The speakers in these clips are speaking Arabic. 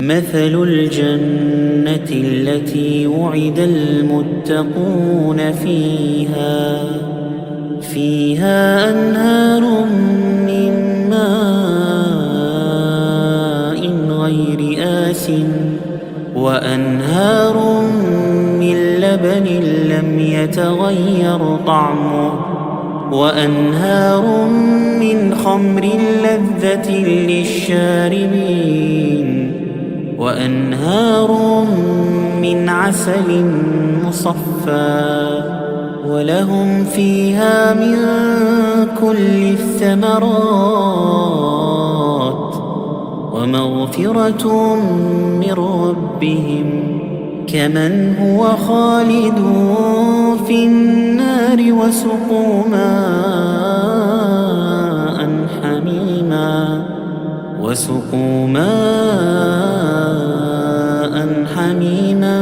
مثل الجنة التي وعد المتقون فيها أنهار من ماء غير آسٍ وأنهار من لبن لم يتغير طعمه وأنهار من خمر لذة للشاربين وأنهار من عسل مصفى ولهم فيها من كل الثمرات ومغفرة من ربهم كمن هو خالد في النار وسقوا ماء حميما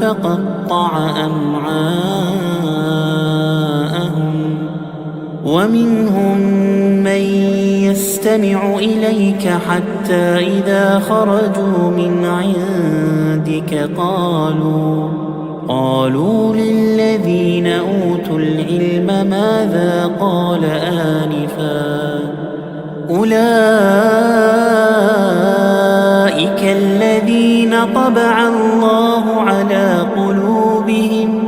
فقطع أمعاءهم ومنهم من يستمع إليك حتى إذا خرجوا من عندك قالوا للذين أوتوا العلم ماذا قال آنفا أولئك الذين طبع الله على قلوبهم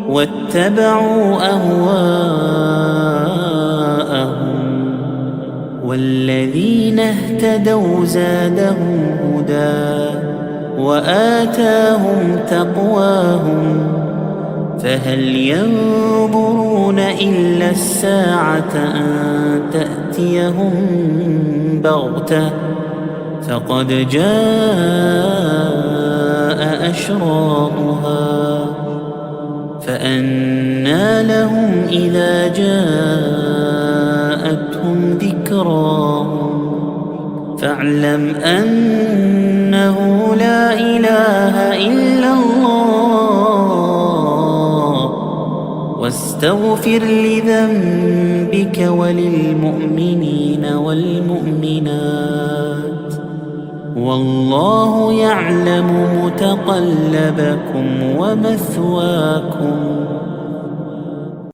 واتبعوا أهواءهم والذين اهتدوا زادهم هدى وآتاهم تقواهم فهل ينظرون إلا الساعة أن تأتيهم بغتة فقد جاء أشراطها فأنى لهم إذا جاءتهم ذكراهم فاعلم أنه لا إله إلا الله واستغفر لذنبك وللمؤمنين والمؤمنات والله يعلم متقلبكم ومثواكم